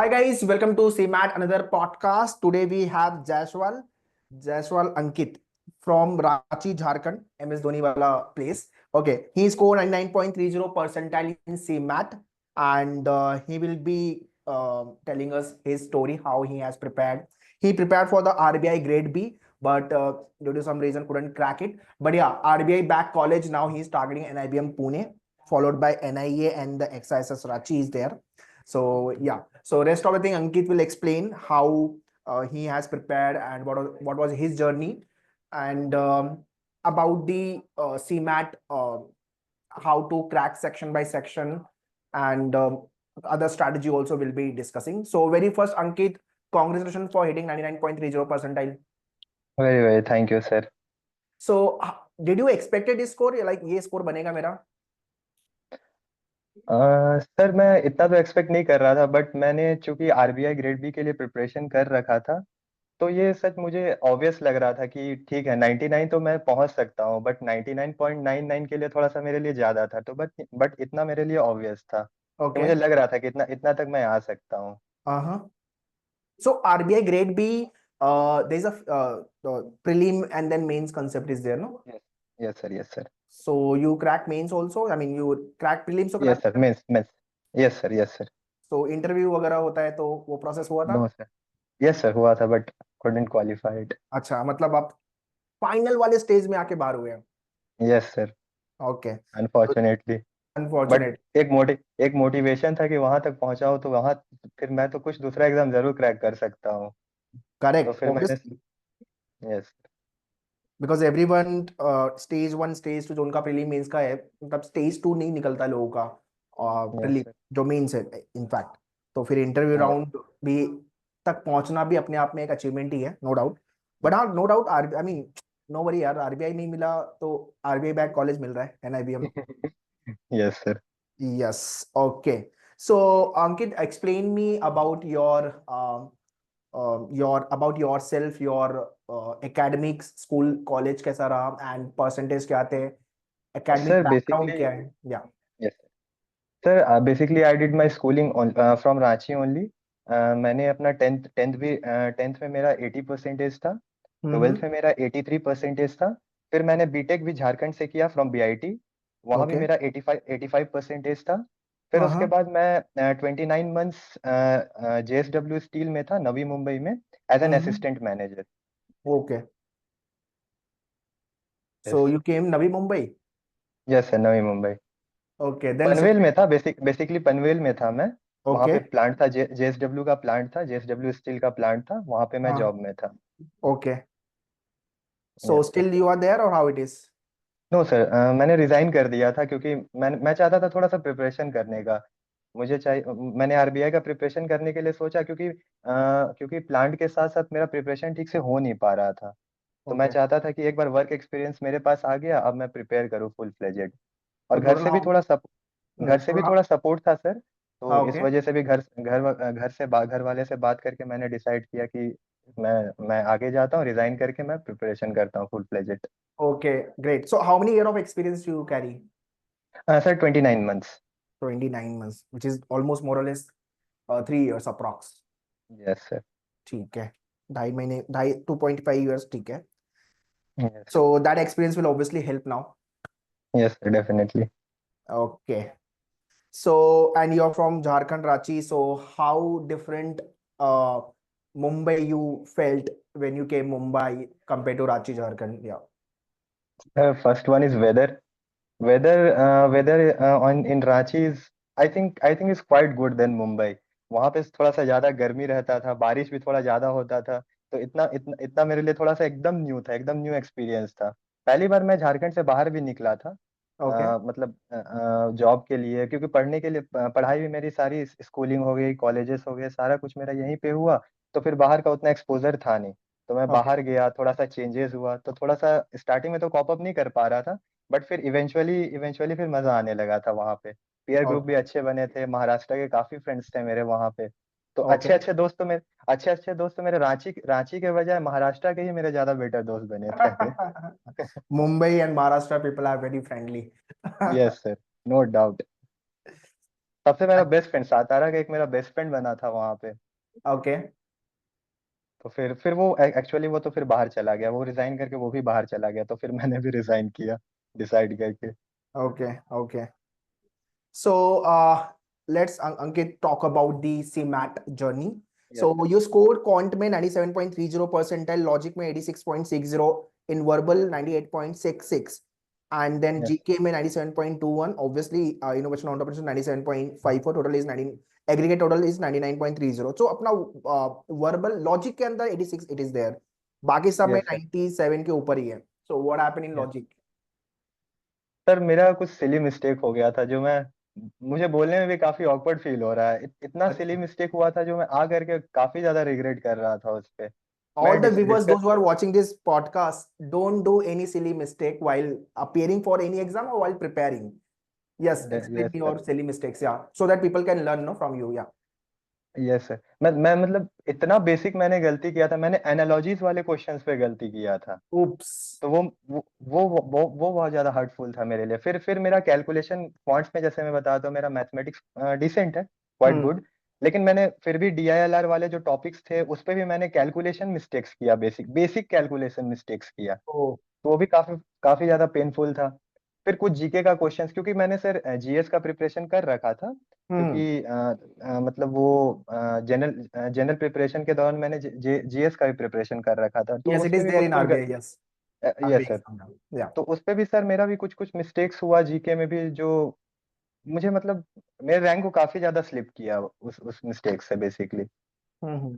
Hi guys, welcome to CMAT, another podcast. Today we have Jaiswal Ankit from Ranchi, Jharkhand, MS Dhoni wala place. Okay, he scored 99.30 percentile in CMAT, and he will be telling us his story, how he has prepared. He prepared for the RBI Grade B, but due to some reason couldn't crack it. But yeah, RBI back college now. He's targeting NIBM Pune, followed by NIA and the XISS Ranchi is there. So yeah, so rest of the thing Ankit will explain how he has prepared and what was his journey, and about the CMAT, how to crack section by section, and other strategy also will be discussing. So very first, Ankit, congratulations for hitting 99.30 percentile. Very thank you, sir. So did you expected this score, like ये score बनेगा मेरा? Sir मैं इतना तो expect नहीं कर रहा था, बट मैंने चूंकि आरबीआई ग्रेड बी के लिए प्रिपरेशन कर रखा था, तो ये सच मुझे ऑब्वियस लग रहा था कि ठीक है 99 तो मैं पहुंच सकता हूँ, बट 99.99 के लिए थोड़ा सा मेरे लिए ज्यादा था। तो बट इतना मेरे लिए ऑब्वियस था कि Okay. मुझे लग रहा था कि इतना इतना तक मैं आ सकता हूँ। Uh-huh. So RBI grade B, there's a prelim and then mains concept is there, no? Yes yes sir, yes sir, So you crack mains also. I mean, you crack prelims so yes crack. Sir, miss miss, yes sir, yes sir. So interview वगैरह होता है तो वो process हुआ था. No sir, yes sir हुआ था, but couldn't qualify it। अच्छा, मतलब आप फाइनल वाले स्टेज में आके बाहर हुए हैं. Yes sir, okay. Unfortunately. But unfortunate. एक मोटिवेशन था कि वहां तक पहुंचा हूं, तो वहां फिर मैं तो कुछ दूसरा एग्जाम जरूर क्रैक कर सकता हूँ। तो करेक्ट, फिर मैंने, obviously. Yes, because everyone stage one stage two जो उनका प्रीलिम मेंस का है, मतलब स्टेज टू नहीं निकलता लोगों का यस प्रीलिम सर, जो मेंस है इनफैक्ट. तो फिर इंटरव्यू यस राउंड भी तक पहुंचना भी अपने आप में एक अचीवमेंट ही है, नो डाउट. बट हाँ, no doubt, I mean, no worry यार, आरबीआई नहीं मिला तो आरबीआई बैक कॉलेज मिल रहा है, NIBM. Yes sir. Yes. Okay. So Ankit, explain me about your about yourself, your academics, school college कैसा रहा and percentage क्या थे, academic सर background बेसिकली, क्या है. Yeah. Yes sir, basically I did my schooling from Ranchi only. मैंने अपना tenth में मेरा 80% था। हम्म. 12th में मेरा 83% था। फिर मैंने बीटेक भी झारखंड से किया फ्रॉम बीआईटी। वहाँ भी ओके. मेरा 85% था। फिर हाँ उसके हाँ. बाद मैं 29 मंथ्स जेएसडब्ल्यू स्टील में था, नवी मुंबई में, as an hmm. Assistant manager. Okay. So yes, you came Navi Mumbai. Yes sir, Navi Mumbai. Okay, then Panvel में था, बेसिकली पनवेल में था मैं। वहाँ ओके. पे प्लांट था, जेएसडब्ल्यू का प्लांट था, जेएसडब्ल्यू स्टील का प्लांट था, वहाँ पे मैं हाँ. जॉब में था। Okay. So yes sir. Still you are there और how it is? No sir, मैंने रिजाइन कर दिया था क्योंकि मैं चाहता था थोड़ा सा प्रिपरेशन करने का। मुझे चाहिए, मैंने आरबीआई का प्रिपरेशन करने के लिए सोचा, क्योंकि प्लांट के साथ साथ मेरा प्रिपरेशन ठीक से हो नहीं पा रहा था। तो मैं ओके. चाहता था कि एक बार वर्क एक्सपीरियंस मेरे पास आ गया, अब मैं प्रिपेयर करूँ फुल फ्लेजेड। और तो टोटल हाउ? घर से भी थोड़ा. थोड़ा सपोर्ट था सर। तो हाँ. इस ओके. वजह से भी घर वाले से बात करके मैंने डिसाइड किया कि मैं आगे जाता हूँ, रिजाइन करके मैं प्रिपरेशन करता हूँ full fledged. Okay, great. So how many year of experience you carry? Sir 29 months. 29 months, which is almost more or less 3 years approx. Yes sir. ठीक है. 2.5 महीने, ढाई 2.5 years, ठीक है. Yes sir, So that experience will obviously help now. Yes sir, definitely. Okay. So, and you're from Jharkhand, Ranchi. So how different uh, Mumbai you felt when you came Mumbai compared to Ranchi, Jharkhand? Yeah. First one is weather. Weather on in Ranchi is, I think is quite good then Mumbai. वहां पे थोड़ा सा ज्यादा गर्मी रहता था, बारिश भी थोड़ा ज्यादा होता था। तो इतना इतना इतना मेरे लिए थोड़ा सा एकदम न्यू था, एकदम न्यू एक्सपीरियंस था। पहली बार मैं झारखंड से बाहर भी निकला था, Okay. मतलब जॉब के लिए, क्योंकि पढ़ने के लिए पढ़ाई भी मेरी सारी, स्कूलिंग हो गई, कॉलेजेस हो गए, सारा कुछ मेरा यहीं पे हुआ। तो फिर बाहर का उतना एक्सपोजर था नहीं। तो मैं Okay. बाहर गया, थोड़ा सा चेंजेस हुआ, तो थोड़ा सा स्टार्टिंग में तो कॉप अप नहीं कर पा रहा था। बट फिर इवेंचुअली फिर मजा आने लगा था वहां पे। पीयर ग्रुप भी Okay. अच्छे बने थे, महाराष्ट्र के काफी फ्रेंड्स थे मेरे वहां पे। तो Okay. अच्छे अच्छे दोस्त तो मेरे रांची रांची के बजाय महाराष्ट्र के ही मेरे ज्यादा बेटर दोस्त बने थे। Mumbai and Maharashtra people are very friendly. Yes sir, no doubt. सबसे मेरा बेस्ट फ्रेंड सातारा का एक मेरा बेस्ट फ्रेंड बना था वहां पे। ओके तो फिर वो एक्चुअली वो तो फिर बाहर चला गया, वो रिजाइन करके वो भी बाहर चला गया, तो फिर मैंने भी रिजाइन किया डिसाइड करके। Okay okay So let's Ankit talk about the CMAT journey. Yes So sir. you scored quant में 97.30 percentile, logic में 86.60, in verbal 98.66, and then yes GK में 97.21. Obviously, innovation entrepreneurship 97.54. Total is 19. Aggregate total is 99.30. So अपना verbal logic के अंदर 86 it is there. बाकी सब में yes sir. 97 के ऊपर ही है. So what happened in yes logic? Sir, मेरा कुछ सिली मिस्टेक हो गया था जो मैं, मुझे बोलने में भी काफी ऑकवर्ड फील हो रहा है। इतना सिली मिस्टेक हुआ था जो मैं आ करके काफी ज्यादा रिग्रेट कर रहा था उस पे। All मैं the viewers, discuss those who are watching this podcast, don't do any silly mistake while appearing for any exam or while preparing. Yes, explain yes your sir. silly mistakes, yeah, so that people can learn, no, from you, yeah. Yes sir, मैं मतलब इतना basic मैंने गलती किया था, मैंने analogies वाले questions पे गलती किया था। Oops. तो वो बहुत ज्यादा हर्टफुल था मेरे लिए। फिर मेरा कैलकुलेशन क्वांट्स में, जैसे मैं बताता हूँ, मेरा मैथमेटिक्स डिसेंट है, क्वाइट Hmm. गुड। लेकिन मैंने फिर भी डीआईएलआर वाले जो टॉपिक्स थे उस पे भी मैंने कैलकुलेशन मिस्टेक्स किया, बेसिक बेसिक कैलकुलेशन मिस्टेक्स किया। Oh. तो वो भी काफी काफी ज्यादा पेनफुल था। फिर कुछ जीके का क्वेश्चंस, क्योंकि मैंने सर जीएस का प्रिपरेशन कर रखा था, Hmm. क्योंकि मतलब वो जनरल जनरल प्रिपरेशन के दौरान मैंने जीएस का भी प्रिपरेशन कर रखा था, तो Yes, उस it पे is भी there कुछ in कुछ RBI. Yes, yes RBI sir. exam. Yeah. तो उस पे भी सर मेरा भी कुछ कुछ मिस्टेक्स हुआ जीके में भी, जो मुझे मतलब मेरे रैंक को काफी ज्यादा स्लिप किया उस मिस्टेक से basically. Hmm.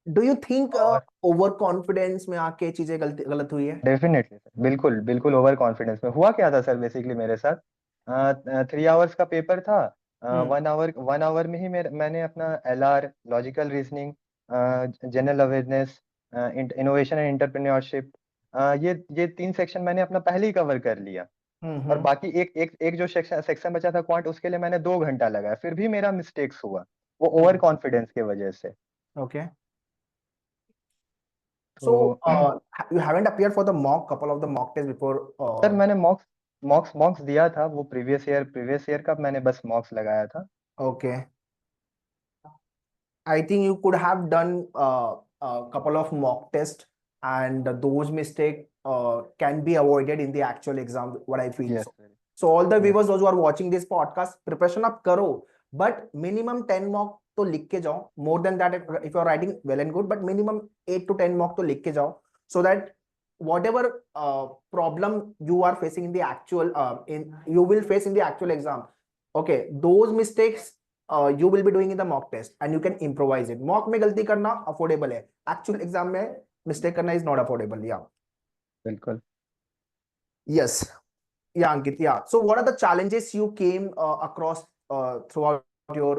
Do you think और overconfidence में आके चीजें गलत गलत हुई है? डेफिनेटली सर, बिल्कुल बिल्कुल ओवर कॉन्फिडेंस में हुआ क्या था सर, बेसिकली मेरे साथ 3 आवर्स का पेपर था। Hmm. 1 आवर में ही मैंने अपना LR, logical reasoning, general awareness, innovation and entrepreneurship, ये 3 सेक्शन मैंने अपना पहले ही कवर कर लिया। और Hmm. बाकी एक एक एक जो सेक्शन सेक्शन बचा था क्वांट, उसके लिए मैंने 2 घंटा लगाया, फिर भी मेरा मिस्टेक्स हुआ, वो ओवर Hmm. कॉन्फिडेंस की वजह से। Okay. So तो you haven't appeared for the mock couple of the mock tests before. Sir मैंने मॉक्स दिया था, वो प्रीवियस ईयर का मैंने बस मॉक्स लगाया था। Okay. I think you could have done a couple of mock tests, and those mistakes can be avoided in the actual exam. What I feel yes so. Sir. So all the yes viewers, those who are watching this podcast, preparation up karo, but minimum 10 mock तो लिख के जाओ. More than that, if you are writing well and good, but minimum 8 to 10 mock तो लिख के जाओ, so that whatever problem you are facing in the actual in you will face in the actual exam. Okay, those mistakes you will be doing in the mock test and you can improvise it. Mock में गलती करना affordable है, actual exam में mistake करना is not affordable. Yeah. बिल्कुल। Yes. Yeah, Ankit. Yeah. So what are the challenges you came across throughout your?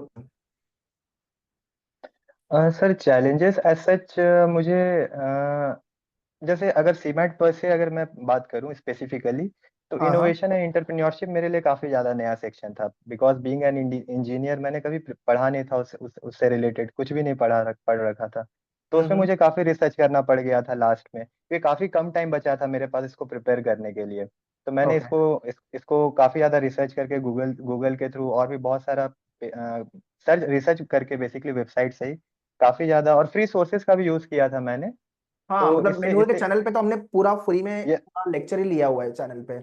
Sir challenges as such मुझे जैसे अगर सीमेंट पर से अगर मैं बात करूं स्पेसिफिकली, तो हाँ. इनोवेशन एंड एंटरप्रेन्योरशिप मेरे लिए काफी ज्यादा नया सेक्शन था, बिकॉज बीइंग एन इंजीनियर मैंने कभी पढ़ा नहीं था, उससे रिलेटेड कुछ भी नहीं पढ़ रखा था। तो उसमें मुझे काफी रिसर्च करना पड़ गया था लास्ट में, क्योंकि काफी कम टाइम बचा था मेरे पास इसको प्रिपेयर करने के लिए। तो मैंने Okay. इसको काफी ज्यादा रिसर्च करके गूगल के थ्रू और भी बहुत सारा सर्च रिसर्च करके, बेसिकली वेबसाइट से ही काफी ज्यादा, और फ्री सोर्सेज का भी यूज किया था मैंने। हाँ, तो मतलब इससे मैनुअल के इससे चैनल पे तो हमने पूरा फ्री में ये पूरा लेक्चर ही लिया हुआ है चैनल पे.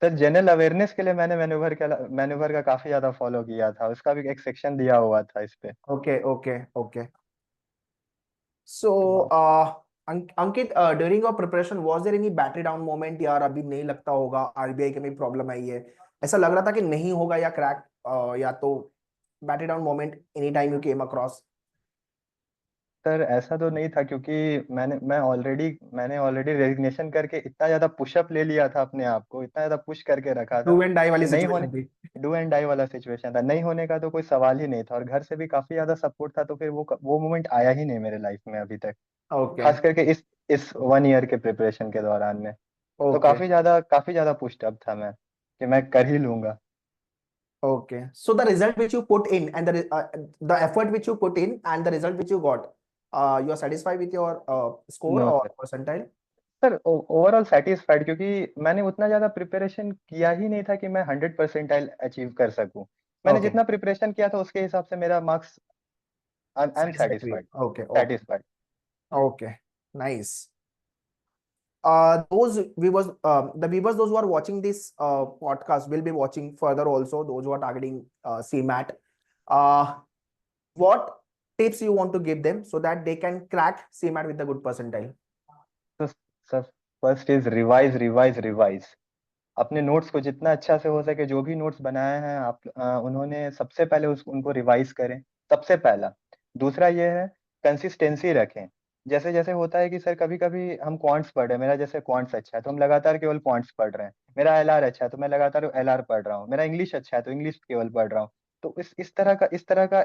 सर जनरल अवेयरनेस के लिए मैंने मैन्यूवर का काफी ज्यादा फॉलो किया था, उसका भी एक सेक्शन दिया हुआ था इस पे। Okay, okay, okay. So, तो Ankit, during your preparation, was there any battery down moment? यार अभी नहीं लगता होगा, आरबीआई के में प्रॉब्लम आई है, ऐसा लग रहा था कि नहीं होगा या क्रैक, या तो battery down moment any time you came across? Sir ऐसा तो नहीं था, क्योंकि मैंने ऑलरेडी रेजिग्नेशन करके इतना ज्यादा पुशअप ले लिया था अपने आप को, इतना ज्यादा पुश करके रखा था डू एंड डाई वाली कि नहीं होने, सिचुएशन थी. डू एंड डाई वाला सिचुएशन था, नहीं होने का तो कोई सवाल ही नहीं था, और घर से भी काफी ज्यादा सपोर्ट था, तो फिर वो मोमेंट आया ही नहीं मेरे लाइफ में अभी तक, ओके. खास करके इस 1 ईयर के प्रिपरेशन के दौरान में। तो ओके. काफी ज्यादा पुश्ड अप था मैं, कि मैं कर ही लूंगा। Okay, so the result which you put in and the effort which you put in and the result which you got, you are satisfied with your score no or sir. percentile? Sir overall satisfied, क्योंकि मैंने उतना ज्यादा preparation किया ही नहीं था कि मैं 100% achieve कर सकूं। मैंने Okay. जितना प्रिपरेशन किया था उसके हिसाब से मेरा marks, I am Satisfactory. Satisfied, Okay. Okay. Satisfied. Okay. Nice. Those viewers, the viewers, those who are watching this podcast will be watching further also, those who are targeting CMAT. What tips you want to give them so that they can crack CMAT with a good percentile? तो sir, first is revise revise revise. अपने notes को जितना अच्छा से हो सके, जो भी नोट्स बनाए हैं आप, उन्होंने सबसे पहले उनको रिवाइज करें, सबसे पहला। दूसरा ये है, कंसिस्टेंसी रखें। जैसे जैसे होता है कि सर कभी कभी हम क्वांट्स पढ़ रहे हैं, मेरा जैसे क्वांट्स अच्छा है तो हम लगातार केवल क्वांट्स पढ़ रहे हैं, मेरा एलआर अच्छा है तो मैं लगातार एलआर पढ़ रहा हूँ, मेरा इंग्लिश अच्छा है तो इंग्लिश केवल पढ़ रहा हूँ। तो इस तरह का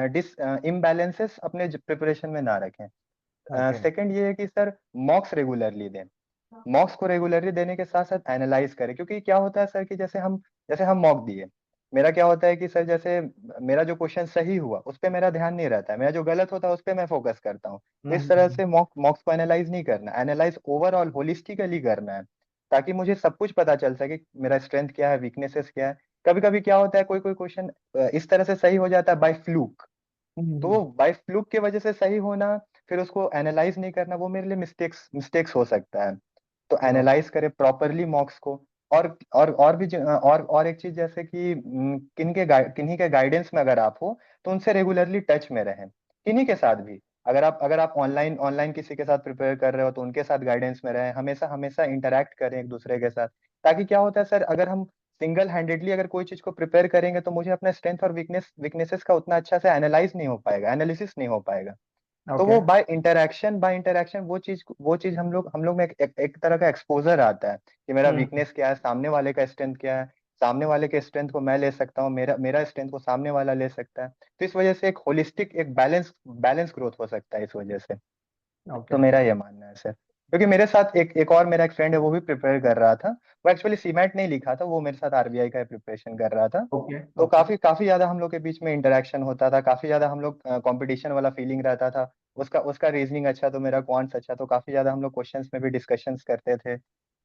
डिस इम्बैलेंसेस अपने प्रिपरेशन में ना रखें। Okay. सेकंड ये है कि सर मॉक्स रेगुलरली दें। मॉक्स को रेगुलरली देने के साथ साथ एनालाइज करें, क्योंकि क्या होता है सर कि जैसे हम मॉक दिए, मेरा क्या होता है कि सर जैसे मेरा जो क्वेश्चन सही हुआ उस पर मेरा ध्यान नहीं रहता है, मेरा जो गलत होता है उस पर मैं फोकस करता हूँ। तो इस तरह से मॉक्स को एनालाइज नहीं करना, एनालाइज ओवरऑल होलिस्टिकली करना है, ताकि मुझे सब कुछ पता चल सके, मेरा स्ट्रेंथ क्या है, वीकनेसेस क्या है। कभी कभी क्या होता है, कोई कोई क्वेश्चन इस तरह से सही हो जाता है बाय फ्लूक, तो बाय फ्लूक की वजह से सही होना, फिर उसको एनालाइज नहीं करना, वो मेरे लिए मिस्टेक्स मिस्टेक्स हो सकता है। तो एनालाइज करें प्रॉपरली मॉक्स को। और भी और एक चीज, जैसे कि किन्हीं के गाइडेंस में अगर आप हो तो उनसे रेगुलरली टच में रहें, किन्हीं के साथ भी। अगर आप ऑनलाइन ऑनलाइन किसी के साथ प्रिपेयर कर रहे हो तो उनके साथ गाइडेंस में रहें, हमेशा हमेशा इंटरेक्ट करें एक दूसरे के साथ। ताकि क्या होता है सर, अगर हम सिंगल हैंडेडली अगर कोई चीज को प्रिपेयर करेंगे तो मुझे अपना स्ट्रेंथ और वीकनेसेस का उतना अच्छा से एनालाइज नहीं हो पाएगा, एनालिसिस नहीं हो पाएगा। तो वो Okay. बाय इंटरेक्शन वो चीज हम लोग में एक तरह का एक्सपोजर आता है कि मेरा वीकनेस क्या है, सामने वाले का स्ट्रेंथ क्या है, सामने वाले के स्ट्रेंथ को मैं ले सकता हूँ, मेरा मेरा स्ट्रेंथ को सामने वाला ले सकता है। तो इस वजह से एक होलिस्टिक, एक बैलेंस बैलेंस ग्रोथ हो सकता है इस वजह से। तो Okay. मेरा ये मानना है सर, क्योंकि मेरे साथ एक और मेरा एक फ्रेंड है, वो भी प्रिपेयर कर रहा था। वो एक्चुअली सीमैट नहीं लिखा था, वो मेरे साथ आरबीआई का प्रिपरेशन कर रहा था। Okay. तो Okay. काफी काफी ज्यादा हम लोग के बीच में इंटरेक्शन होता था, काफी ज्यादा हम लोग कंपटीशन वाला फीलिंग रहता था। उसका उसका रीजनिंग अच्छा तो मेरा क्वांट्स अच्छा, तो काफी ज्यादा हम लोग क्वेश्चंस में भी डिस्कशंस करते थे,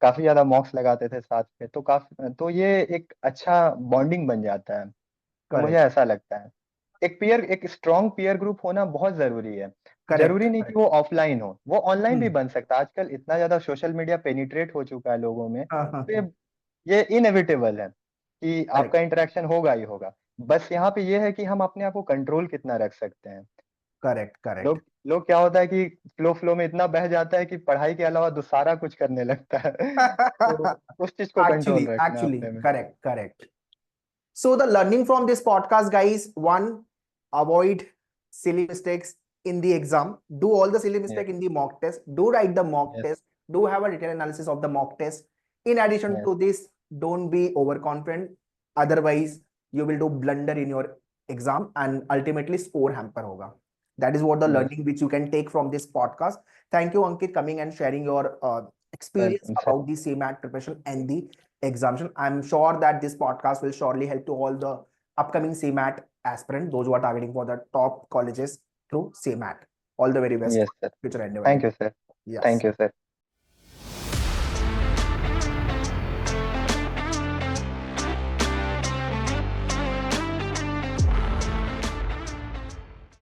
काफी ज्यादा मॉक्स लगाते थे साथ में। तो ये एक अच्छा बॉन्डिंग बन जाता है। तो मुझे Correct. ऐसा लगता है एक स्ट्रॉन्ग पीयर ग्रुप होना बहुत जरूरी है। Correct. जरूरी नहीं कि Correct. वो ऑफलाइन हो, वो ऑनलाइन भी Hmm. बन सकता है। आजकल इतना ज्यादा सोशल मीडिया पेनिट्रेट हो चुका है लोगों में, तो ये Correct. ये इनएविटेबल है कि आपका इंटरेक्शन होगा ही होगा। बस यहाँ पे ये है कि हम अपने आप को कंट्रोल कितना रख सकते हैं। Correct. Correct. लोग क्या होता है कि फ्लो फ्लो में इतना बह जाता है कि पढ़ाई के अलावा दूसरा कुछ करने लगता है। तो उस चीज को कंट्रोल रखना है Actually, अपने में। correct, correct. So the learning from this podcast, guys, one, avoid silly mistakes in the exam. Do all the silly yes, mistake in the mock test. Do write the mock yes, test. Do have a detailed analysis of the mock test. In addition yes, to this, don't be overconfident. Otherwise, you will do blunder in your exam and ultimately score hamper hoga. That is what the yes learning which you can take from this podcast. Thank you, Ankit, coming and sharing your experience sir, about the CMAT preparation and the examination. I'm sure that this podcast will surely help to all the upcoming CMAT aspirant, those who are targeting for the top colleges through CMAT. All the very best yes for sir, future endeavor. Thank you sir, Yes. Thank you sir.